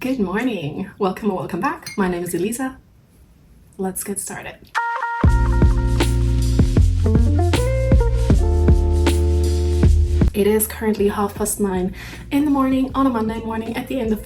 Good morning, welcome or welcome back. My name is Elisa. Let's get started. It is currently 9:30 in the morning on a Monday morning at the end of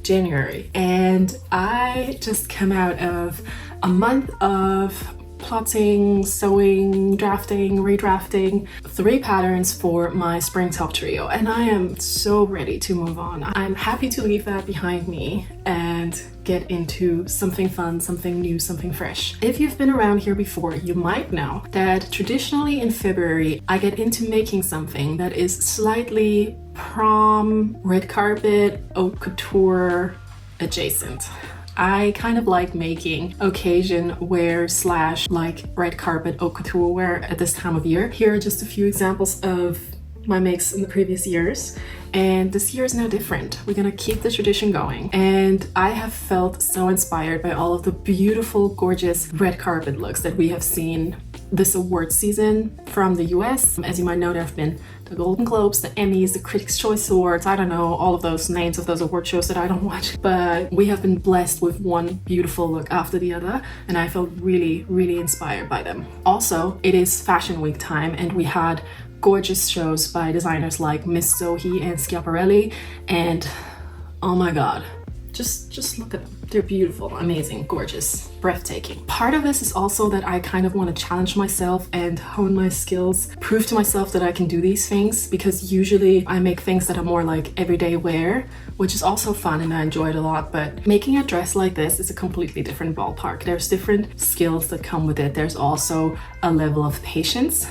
January. And I just come out of a month of plotting, sewing, drafting, redrafting 3 patterns for my spring top trio, and I am so ready to move on. I'm happy to leave that behind me and get into something fun, something new, something fresh. If you've been around here before, you might know that traditionally in February I get into making something that is slightly prom, red carpet, haute couture adjacent. I kind of like making occasion wear / like red carpet haute couture wear at this time of year. Here are just a few examples of my makes in the previous years, and this year is no different. We're gonna keep the tradition going, and I have felt so inspired by all of the beautiful, gorgeous red carpet looks that we have seen this award season from the US. As you might know, there have been the Golden Globes, the Emmys, the Critics' Choice Awards, I don't know all of those names of those award shows that I don't watch, but we have been blessed with one beautiful look after the other, and I felt really, really inspired by them. Also, it is Fashion Week time, and we had gorgeous shows by designers like Miss Sohi and Schiaparelli, and oh my god, just look at them. They're beautiful, amazing, gorgeous, breathtaking. Part of this is also that I kind of want to challenge myself and hone my skills, prove to myself that I can do these things, because usually I make things that are more like everyday wear, which is also fun and I enjoy it a lot, but making a dress like this is a completely different ballpark. There's different skills that come with it. There's also a level of patience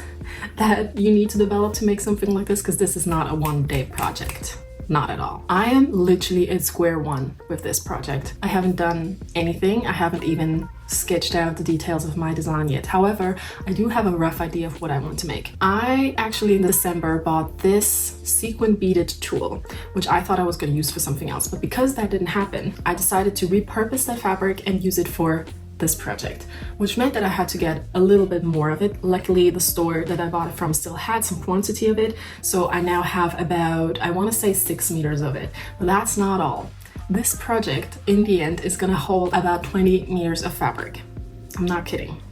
that you need to develop to make something like this, because this is not a one-day project. Not at all. I am literally at square one with this project. I haven't done anything. I haven't even sketched out the details of my design yet. However, I do have a rough idea of what I want to make. I actually in December bought this sequin beaded tulle, which I thought I was going to use for something else, but because that didn't happen, I decided to repurpose that fabric and use it for this project, which meant that I had to get a little bit more of it. Luckily, the store that I bought it from still had some quantity of it, so I now have about, I want to say 6 meters of it, but that's not all. This project in the end is gonna hold about 20 meters of fabric. I'm not kidding.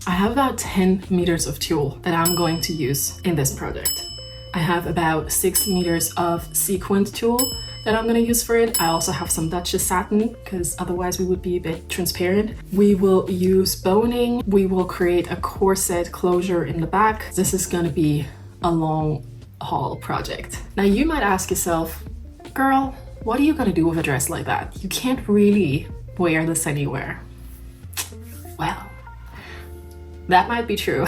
I have about 10 meters of tulle that I'm going to use in this project. I have about 6 meters of sequined tulle that I'm gonna use for it. I also have some Duchess satin, because otherwise we would be a bit transparent. We will use boning. We will create a corset closure in the back. This is gonna be a long haul project. Now you might ask yourself, girl, what are you gonna do with a dress like that? You can't really wear this anywhere. Well, that might be true.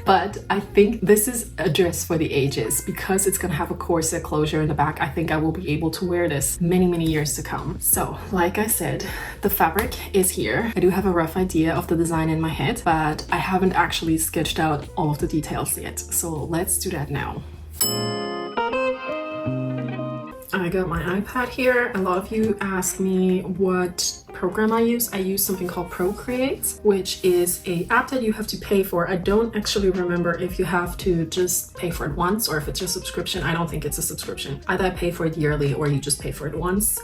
But I think this is a dress for the ages, because it's gonna have a corset closure in the back. I think I will be able to wear this many, many years to come. So, like I said, the fabric is here. I do have a rough idea of the design in my head, but I haven't actually sketched out all of the details yet. So let's do that now. I got my iPad here. A lot of you ask me what program I use. I use something called Procreate, which is an app that you have to pay for. I don't actually remember if you have to just pay for it once or if it's a subscription. I don't think it's a subscription. Either I pay for it yearly or you just pay for it once.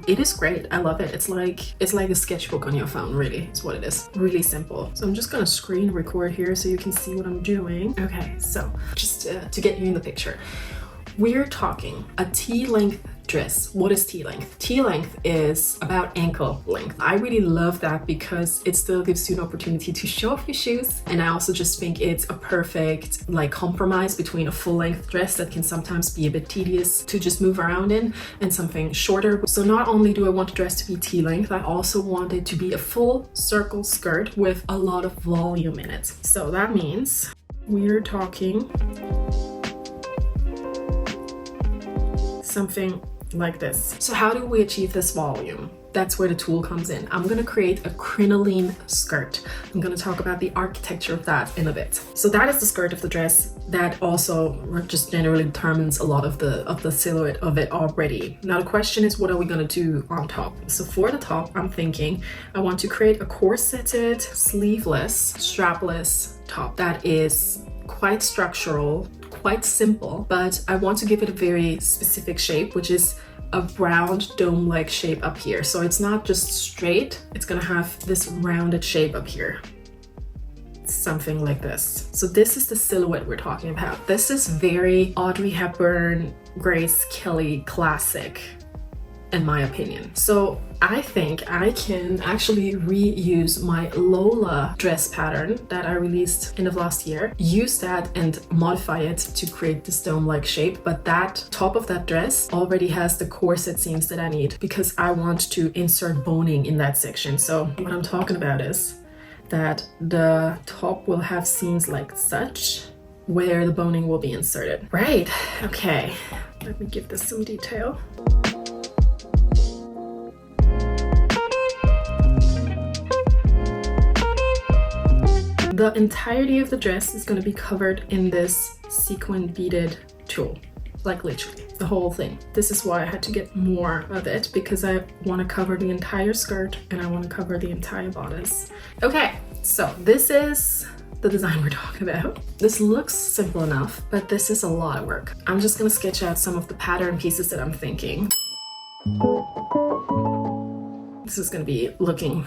It is great. I love it. It's like a sketchbook on your phone, really. It's what it is. Really simple. So I'm just gonna screen record here so you can see what I'm doing. Okay, so just to get you in the picture. We're talking a T-length dress. What is T-length? T-length is about ankle length. I really love that because it still gives you an opportunity to show off your shoes, and I also just think it's a perfect like compromise between a full-length dress that can sometimes be a bit tedious to just move around in and something shorter. So not only do I want the dress to be T-length, I also want it to be a full circle skirt with a lot of volume in it. So that means we're talking something like this. So how do we achieve this volume? That's where the tulle comes in. I'm gonna create a crinoline skirt. I'm gonna talk about the architecture of that in a bit. So that is the skirt of the dress. That also just generally determines a lot of the silhouette of it already. Now the question is, what are we gonna do on top? So for the top, I'm thinking I want to create a corseted, sleeveless, strapless top that is quite structural, quite simple, but I want to give it a very specific shape, which is a round dome-like shape up here. So it's not just straight, it's gonna have this rounded shape up here. Something like this. So this is the silhouette we're talking about. This is very Audrey Hepburn, Grace Kelly classic, in my opinion. So I think I can actually reuse my Lola dress pattern that I released end of last year, use that and modify it to create this dome-like shape. But that top of that dress already has the corset seams that I need because I want to insert boning in that section. So what I'm talking about is that the top will have seams like such where the boning will be inserted. Right, okay, let me give this some detail. The entirety of the dress is going to be covered in this sequin beaded tulle, like literally the whole thing. This is why I had to get more of it, because I want to cover the entire skirt and I want to cover the entire bodice. Okay, so this is the design we're talking about. This looks simple enough, but this is a lot of work. I'm just going to sketch out some of the pattern pieces that I'm thinking. This is going to be looking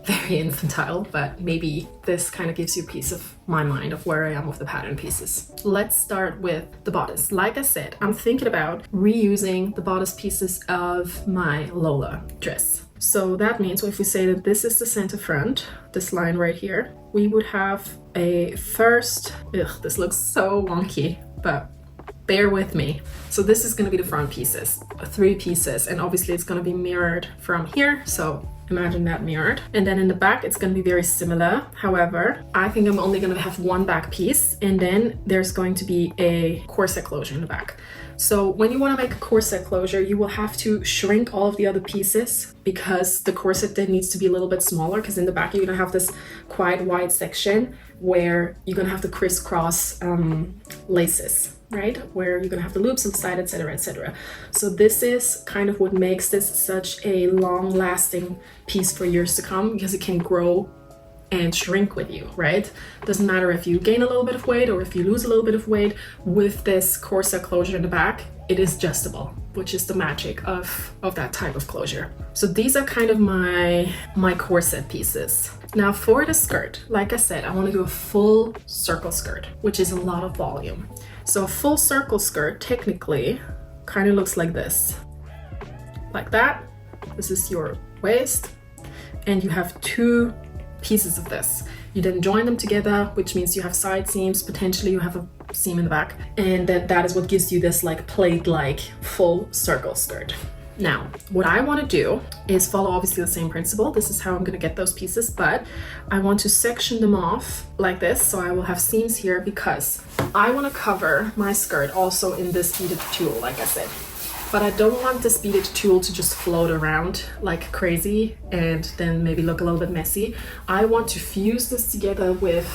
very infantile, but maybe this kind of gives you a piece of my mind of where I am with the pattern pieces. Let's start with the bodice. Like I said, I'm thinking about reusing the bodice pieces of my Lola dress. So that means if we say that this is the center front, this line right here, we would have a first, this looks so wonky, but bear with me. So this is going to be the front pieces, 3 pieces, and obviously it's going to be mirrored from here. So imagine that mirrored. And then in the back, it's going to be very similar. However, I think I'm only going to have one back piece, and then there's going to be a corset closure in the back. So when you want to make a corset closure, you will have to shrink all of the other pieces because the corset then needs to be a little bit smaller, because in the back, you're going to have this quite wide section where you're going to have the crisscross laces, right? Where you're gonna have the loops on the side, etc., etc. So this is kind of what makes this such a long-lasting piece for years to come, because it can grow and shrink with you, right? Doesn't matter if you gain a little bit of weight or if you lose a little bit of weight. With this corset closure in the back, it is adjustable, which is the magic of that type of closure. So these are kind of my corset pieces. Now for the skirt, like I said, I want to do a full circle skirt, which is a lot of volume. So a full circle skirt technically kind of looks like this, like that. This is your waist, and you have 2 pieces of this. You then join them together, which means you have side seams, potentially you have a seam in the back, and then that is what gives you this like plate-like full circle skirt. Now, what I want to do is follow obviously the same principle. This is how I'm going to get those pieces, but I want to section them off like this. So I will have seams here because I want to cover my skirt also in this beaded tulle, like I said. But I don't want this beaded tulle to just float around like crazy and then maybe look a little bit messy. I want to fuse this together with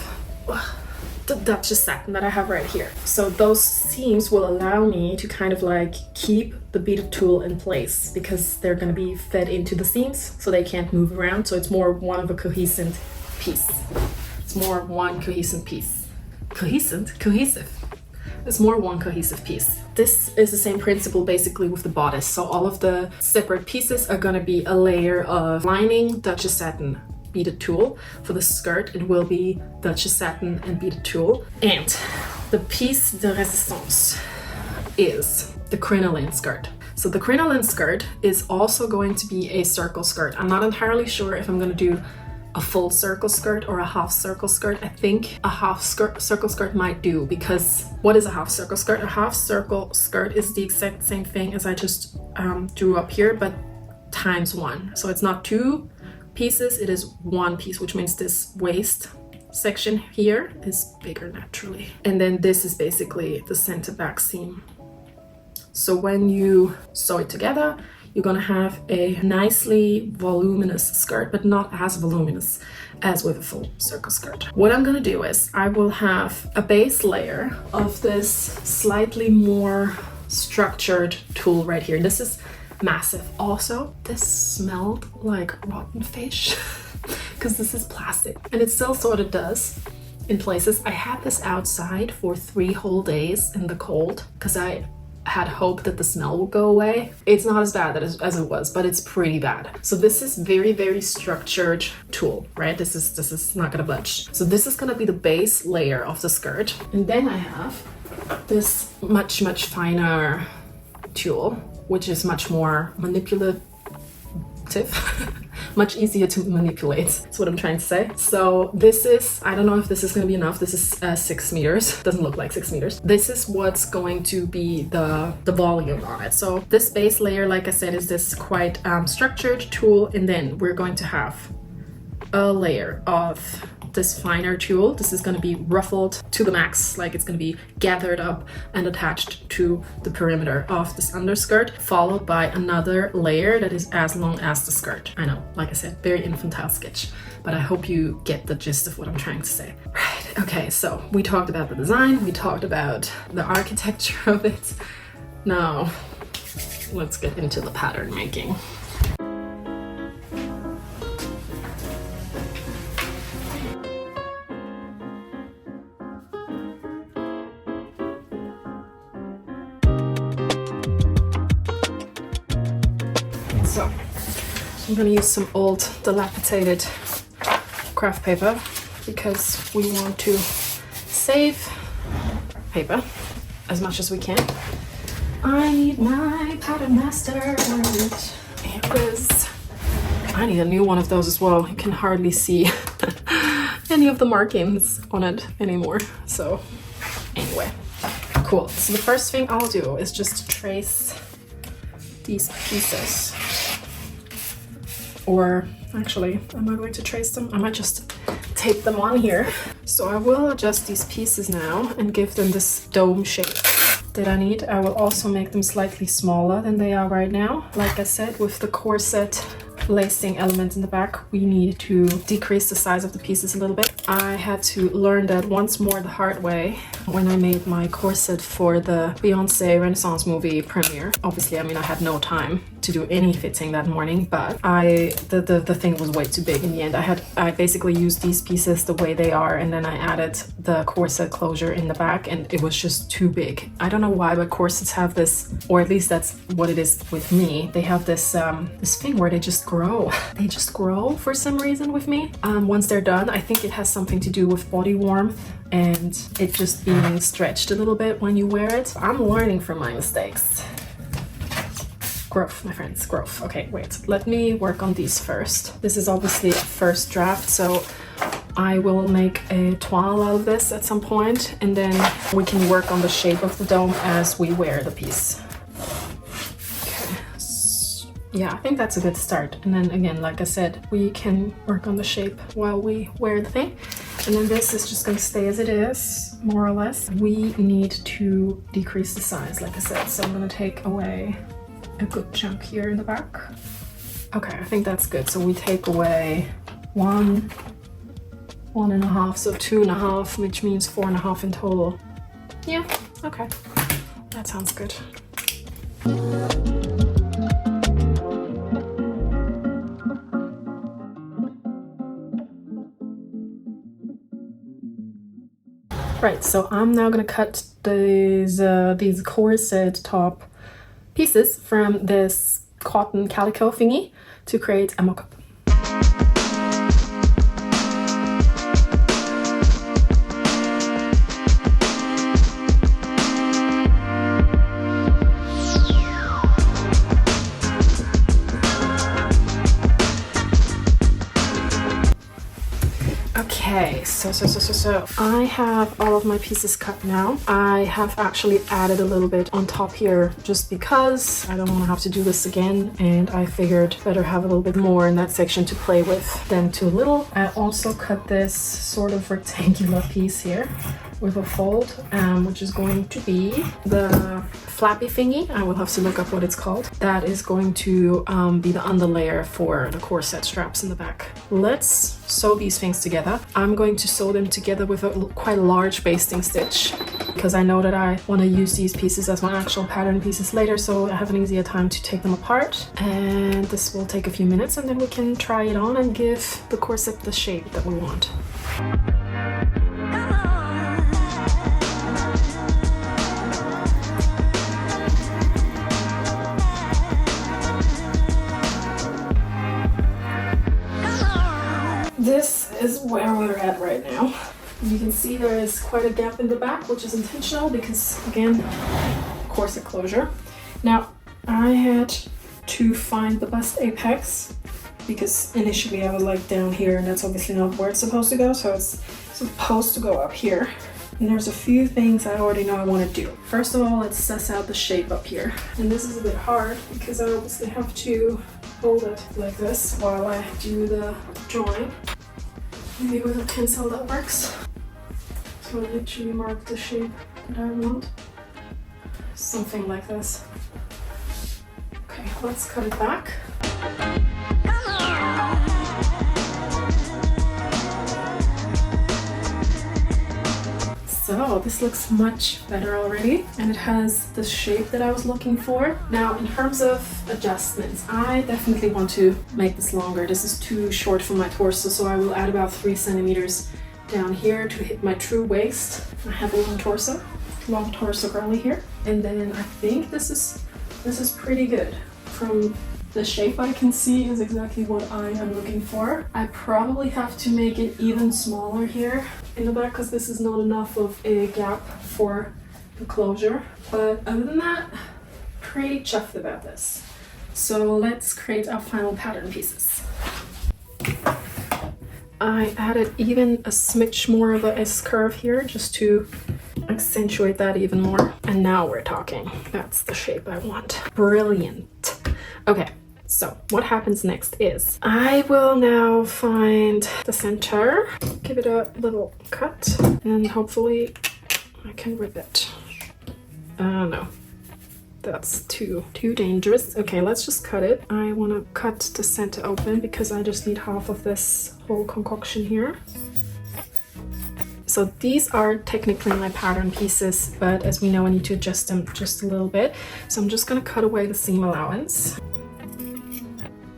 the Duchess satin that I have right here. So those seams will allow me to kind of like keep the beaded tulle in place because they're going to be fed into the seams so they can't move around. So it's more one of a cohesive piece. It's more one cohesive piece. Cohesive. It's more one cohesive piece. This is the same principle basically with the bodice. So all of the separate pieces are going to be a layer of lining, Duchess satin, beaded tulle. For the skirt, it will be Duchess satin and beaded tulle. And the piece de resistance is the crinoline skirt. So the crinoline skirt is also going to be a circle skirt. I'm not entirely sure if I'm going to do a full circle skirt or a half circle skirt. I think a half circle skirt might do, because what is a half circle skirt? A half circle skirt is the exact same thing as I just drew up here, but times 1. So it's not 2 pieces, it is 1 piece, which means this waist section here is bigger naturally. And then this is basically the center back seam. So when you sew it together, you're gonna have a nicely voluminous skirt, but not as voluminous as with a full circle skirt. What I'm gonna do is I will have a base layer of this slightly more structured tulle right here. This is massive. Also, this smelled like rotten fish because this is plastic, and it still sort of does in places. I had this outside for 3 whole days in the cold because I had hope that the smell would go away. It's not as bad as it was, but it's pretty bad. So this is very, very structured tulle, right? This is not gonna budge. So this is gonna be the base layer of the skirt. And then I have this much, much finer tulle, which is much more manipulative. Much easier to manipulate. That's what I'm trying to say. So this is, I don't know if this is going to be enough. This is 6 meters. Doesn't look like 6 meters. This is what's going to be the volume on it. So this base layer, like I said, is this quite structured tulle, and then we're going to have a layer of this finer tulle. This is going to be ruffled to the max, like it's going to be gathered up and attached to the perimeter of this underskirt, followed by another layer that is as long as the skirt. I know, like I said, very infantile sketch, but I hope you get the gist of what I'm trying to say. Right, okay, so we talked about the design, we talked about the architecture of it. Now, let's get into the pattern making. So I'm gonna use some old dilapidated craft paper because we want to save paper as much as we can. I need my pattern master. Because I need a new one of those as well. You can hardly see any of the markings on it anymore. So anyway, cool. So the first thing I'll do is just trace these pieces. Or actually, am I going to trace them? I might just tape them on here. So I will adjust these pieces now and give them this dome shape that I need. I will also make them slightly smaller than they are right now. Like I said, with the corset lacing element in the back, we need to decrease the size of the pieces a little bit. I had to learn that once more the hard way when I made my corset for the Beyonce Renaissance movie premiere. Obviously, I mean, I had no time to do any fitting that morning, but the thing was way too big in the end. I basically used these pieces the way they are, and then I added the corset closure in the back, and it was just too big. I don't know why, but corsets have this, or at least that's what it is with me. They have this this thing where they just grow. They just grow for some reason with me. Once they're done, I think it has something to do with body warmth and it just being stretched a little bit when you wear it. I'm learning from my mistakes. Growth, my friends, growth. Okay, wait, let me work on these first. This is obviously a first draft, so I will make a toile out of this at some point, and then we can work on the shape of the dome as we wear the piece. Okay, yeah, I think that's a good start. And then again, like I said, we can work on the shape while we wear the thing. And then this is just going to stay as it is, more or less. We need to decrease the size, like I said, so I'm going to take away a good chunk here in the back. Okay, I think that's good. So we take away 1, 1.5, so 2.5, which means 4.5 in total. Yeah, okay, that sounds good. Right, so I'm now gonna cut these corset top pieces from this cotton calico thingy to create a mockup. Okay, so I have all of my pieces cut now. I have actually added a little bit on top here just because I don't want to have to do this again, and I figured better have a little bit more in that section to play with than too little. I also cut this sort of rectangular piece here with a fold, which is going to be the flappy thingy. I will have to look up what it's called. That is going to be the underlayer for the corset straps in the back. Let's sew these things together. I'm going to sew them together with a quite large basting stitch because I know that I want to use these pieces as my actual pattern pieces later, so I have an easier time to take them apart. And this will take a few minutes, and then we can try it on and give the corset the shape that we want. is where we're at right now. You can see there is quite a gap in the back, which is intentional because, again, corset closure. Now, I had to find the bust apex because initially I was like down here, and that's obviously not where it's supposed to go, so it's supposed to go up here. And there's a few things I already know I want to do. First of all, let's suss out the shape up here. And this is a bit hard because I obviously have to hold it like this while I do the drawing. Maybe with a pencil that works. So I literally mark the shape that I want. Something like this. Okay, let's cut it back. So this looks much better already, and it has the shape that I was looking for. Now, in terms of adjustments, I definitely want to make this longer. This is too short for my torso, so I will add about 3 centimeters down here to hit my true waist. I have a long torso curly here. And then I think this is pretty good. From the shape I can see is exactly what I am looking for. I probably have to make it even smaller here in the back because this is not enough of a gap for the closure. But other than that, pretty chuffed about this. So let's create our final pattern pieces. I added even a smidge more of a S-curve here just to accentuate that even more. And now we're talking. That's the shape I want. Brilliant. Okay, so what happens next is I will now find the center, give it a little cut, and hopefully I can rip it. No, that's too dangerous. Okay, let's just cut it. I want to cut the center open because I just need half of this whole concoction here. So these are technically my pattern pieces, but as we know, I need to adjust them just a little bit. So I'm just going to cut away the seam allowance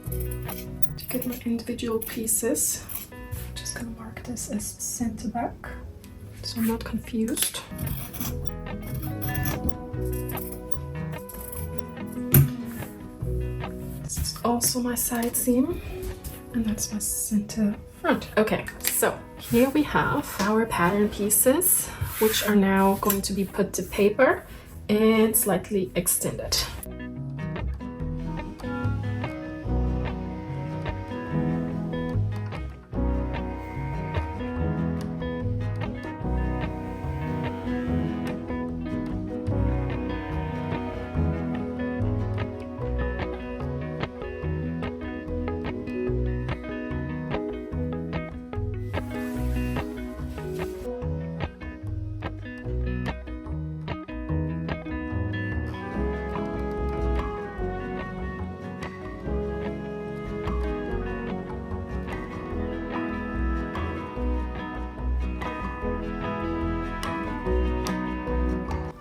to get my individual pieces. I'm just going to mark this as center back so I'm not confused. This is also my side seam, and that's my center front. Okay, so here we have our pattern pieces, which are now going to be put to paper and slightly extended.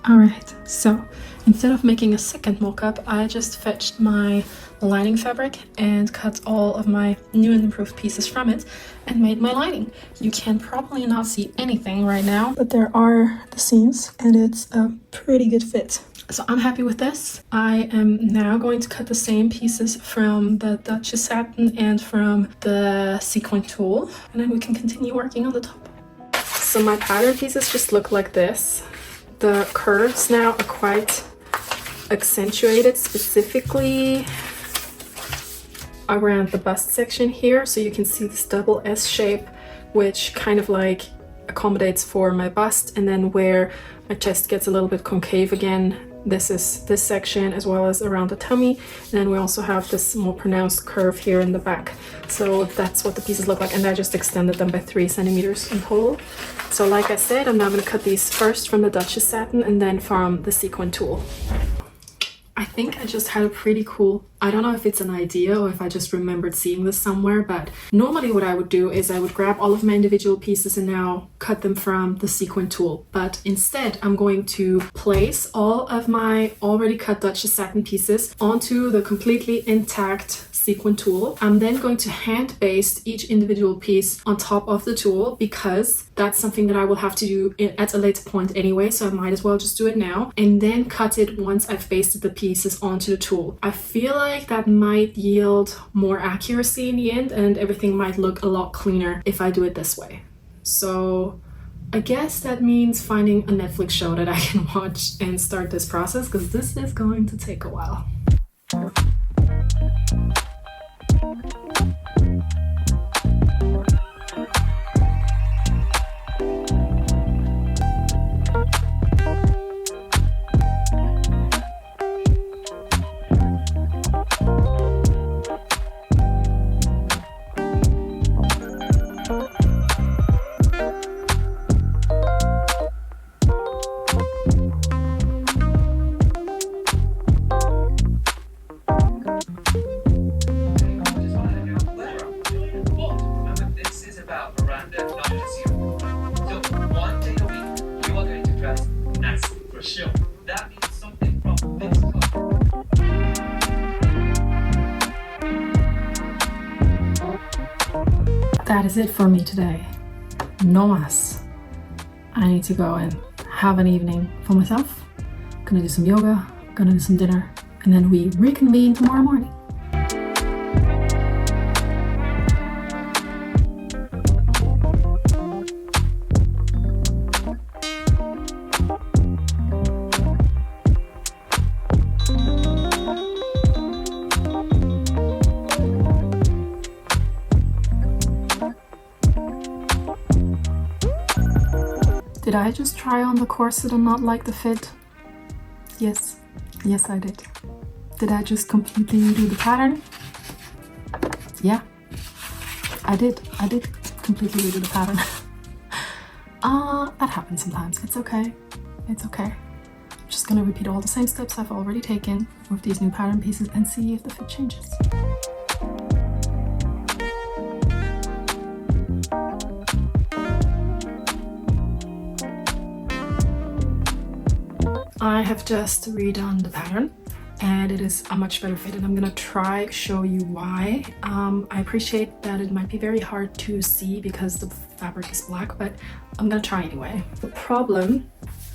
Alright, so instead of making a second mock-up, I just fetched my lining fabric and cut all of my new and improved pieces from it and made my lining. You can probably not see anything right now, but there are the seams and it's a pretty good fit. So I'm happy with this. I am now going to cut the same pieces from the Duchess satin and from the sequin tulle, and then we can continue working on the top. So my pattern pieces just look like this. The curves now are quite accentuated, specifically around the bust section here. So you can see this double S shape, which kind of like accommodates for my bust, and then where my chest gets a little bit concave again, this is this section, as well as around the tummy. And then we also have this more pronounced curve here in the back. So that's what the pieces look like, and I just extended them by 3 centimeters in total. So like I said, I'm now going to cut these first from the Duchess satin and then from the sequin tulle. I think I just had a pretty cool, I don't know if it's an idea or if I just remembered seeing this somewhere, but normally what I would do is I would grab all of my individual pieces and now cut them from the sequin tulle. But instead, I'm going to place all of my already cut Duchess satin pieces onto the completely intact sequin tool. I'm then going to hand baste each individual piece on top of the tool because that's something that I will have to do at a later point anyway, so I might as well just do it now, and then cut it once I've basted the pieces onto the tool. I feel like that might yield more accuracy in the end, and everything might look a lot cleaner if I do it this way. So I guess that means finding a Netflix show that I can watch and start this process, because this is going to take a while. That is it for me today. No más. I need to go and have an evening for myself. Gonna do some yoga, gonna do some dinner, and then we reconvene tomorrow morning. Did I just try on the corset and not like the fit? Yes, I did. Did I just completely redo the pattern? Yeah, I did completely redo the pattern. That happens sometimes. It's okay. I'm just gonna repeat all the same steps I've already taken with these new pattern pieces and see if the fit changes. I have just redone the pattern and it is a much better fit, and I'm gonna try show you why. I appreciate that it might be very hard to see because the fabric is black, but I'm gonna try anyway. The problem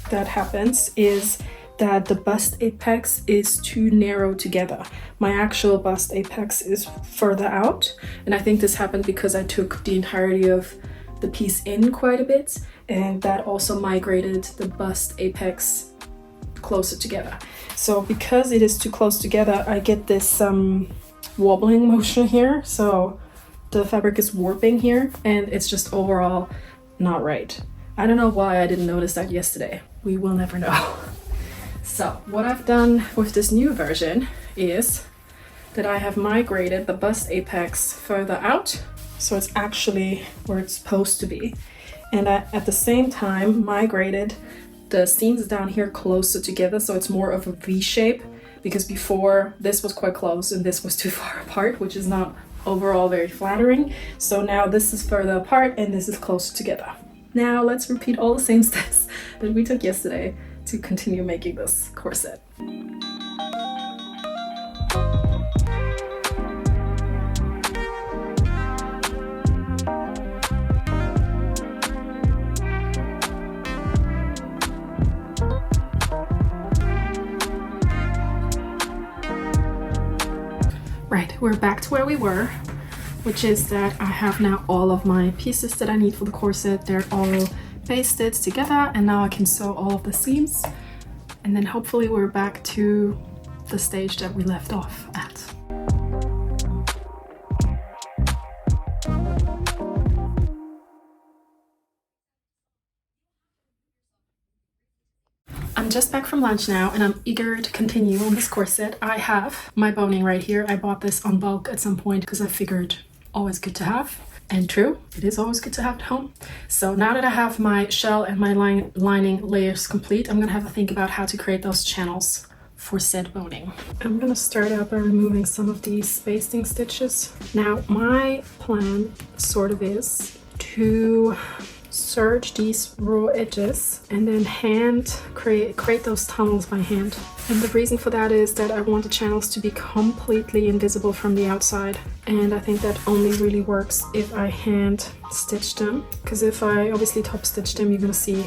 that happens is that the bust apex is too narrow together. My actual bust apex is further out, and I think this happened because I took the entirety of the piece in quite a bit, and that also migrated the bust apex closer together. So because it is too close together, I get this wobbling motion here, so the fabric is warping here, and it's just overall not right. I don't know why I didn't notice that yesterday. We will never know. So what I've done with this new version is that I have migrated the bust apex further out, so it's actually where it's supposed to be, and I, at the same time, migrated the seams down here closer together, so it's more of a V shape, because before this was quite close and this was too far apart, which is not overall very flattering. So now this is further apart and this is closer together. Now let's repeat all the same steps that we took yesterday to continue making this corset. Right, we're back to where we were, which is that I have now all of my pieces that I need for the corset. They're all basted together, and now I can sew all of the seams, and then hopefully we're back to the stage that we left off at. I'm just back from lunch now and I'm eager to continue on this corset. I have my boning right here. I bought this on bulk at some point because I figured always good to have. And true, it is always good to have at home. So now that I have my shell and my lining layers complete, I'm gonna have to think about how to create those channels for said boning. I'm gonna start out by removing some of these basting stitches. Now my plan sort of is to serge these raw edges and then create those tunnels by hand. And the reason for that is that I want the channels to be completely invisible from the outside, and I think that only really works if I hand stitch them, because if I obviously top stitch them, you're gonna see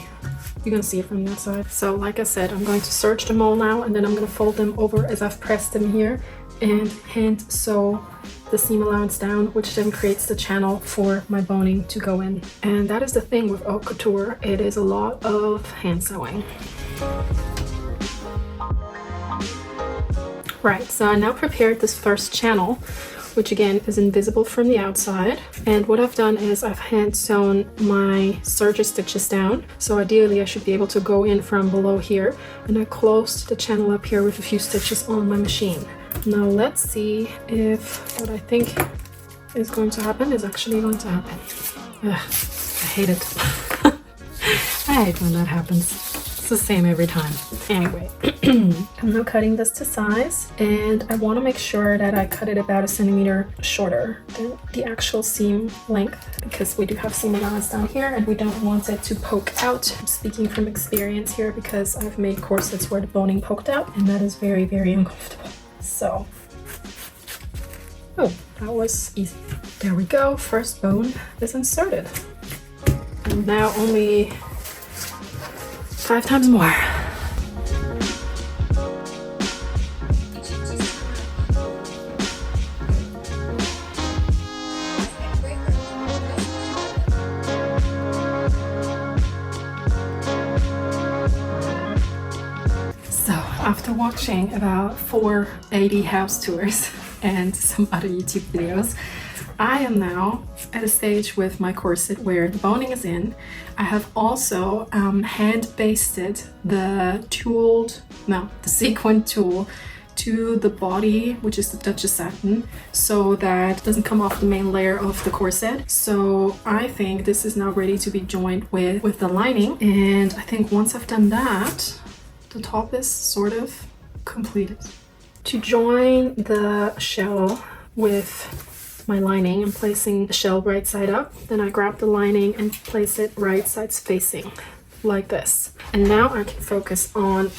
it from the outside. So like I said, I'm going to serge them all now, and then I'm gonna fold them over as I've pressed them here and hand sew the seam allowance down, which then creates the channel for my boning to go in. And that is the thing with haute couture, it is a lot of hand sewing. Right, so I now prepared this first channel, which again is invisible from the outside. And what I've done is I've hand sewn my serger stitches down. So ideally I should be able to go in from below here, and I closed the channel up here with a few stitches on my machine. Now let's see if what I think is going to happen is actually going to happen. Ugh, I hate it. I hate when that happens. It's the same every time. Anyway, I'm now cutting this to size, and I want to make sure that I cut it about 1 centimeter shorter than the actual seam length, because we do have seam allowance down here and we don't want it to poke out. I'm speaking from experience here because I've made corsets where the boning poked out, and that is very, very uncomfortable. So, oh, that was easy. There we go, first bone is inserted. And now only 5 times more. After watching about 480 house tours and some other YouTube videos, I am now at a stage with my corset where the boning is in. I have also hand basted the sequin tool to the body, which is the Duchess satin, so that it doesn't come off the main layer of the corset. So I think this is now ready to be joined with the lining, and I think once I've done that, the top is sort of completed. To join the shell with my lining, I'm placing the shell right side up. Then I grab the lining and place it right sides facing, like this. And now I can focus on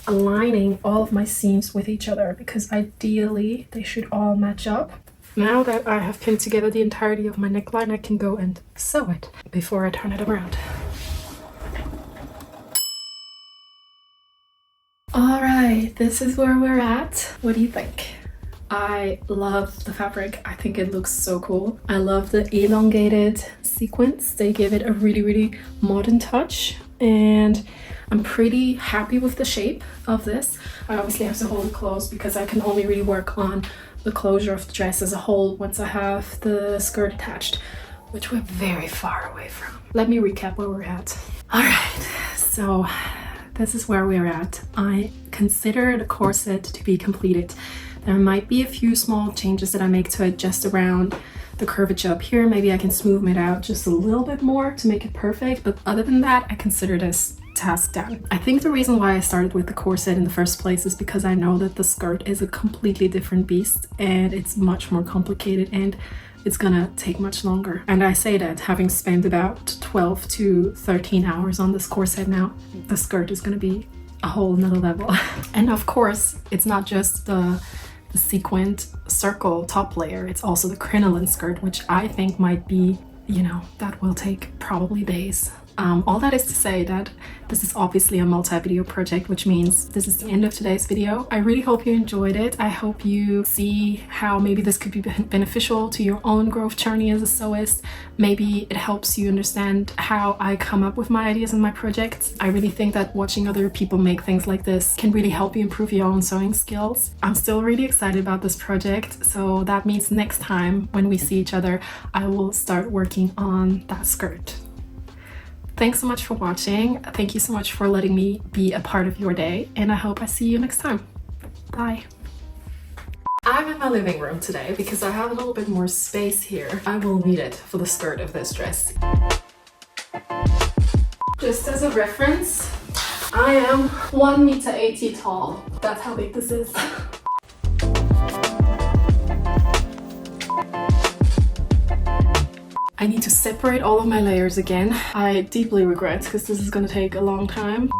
aligning all of my seams with each other, because ideally they should all match up. Now that I have pinned together the entirety of my neckline, I can go and sew it before I turn it around. Alright, this is where we're at. What do you think? I love the fabric. I think it looks so cool. I love the elongated sequins. They give it a really, really modern touch, and I'm pretty happy with the shape of this. I obviously have to hold it closed because I can only really work on the closure of the dress as a whole once I have the skirt attached, which we're very far away from. Let me recap where we're at. Alright, so this is where we're at. I consider the corset to be completed. There might be a few small changes that I make to adjust around the curvature up here. Maybe I can smooth it out just a little bit more to make it perfect, but other than that, I consider this task done. I think the reason why I started with the corset in the first place is because I know that the skirt is a completely different beast, and it's much more complicated, and it's gonna take much longer. And I say that having spent about 12 to 13 hours on this corset now. The skirt is gonna be a whole nother level. And of course, it's not just the sequined circle top layer, it's also the crinoline skirt, which I think might be, that will take probably days. All that is to say that this is obviously a multi-video project, which means this is the end of today's video. I really hope you enjoyed it. I hope you see how maybe this could be beneficial to your own growth journey as a sewist. Maybe it helps you understand how I come up with my ideas and my projects. I really think that watching other people make things like this can really help you improve your own sewing skills. I'm still really excited about this project, so that means next time when we see each other, I will start working on that skirt. Thanks so much for watching. Thank you so much for letting me be a part of your day, and I hope I see you next time. Bye. I'm in my living room today because I have a little bit more space here. I will need it for the skirt of this dress. Just as a reference, I am 1.80 meters tall. That's how big this is. I need to separate all of my layers again. I deeply regret because this is gonna take a long time.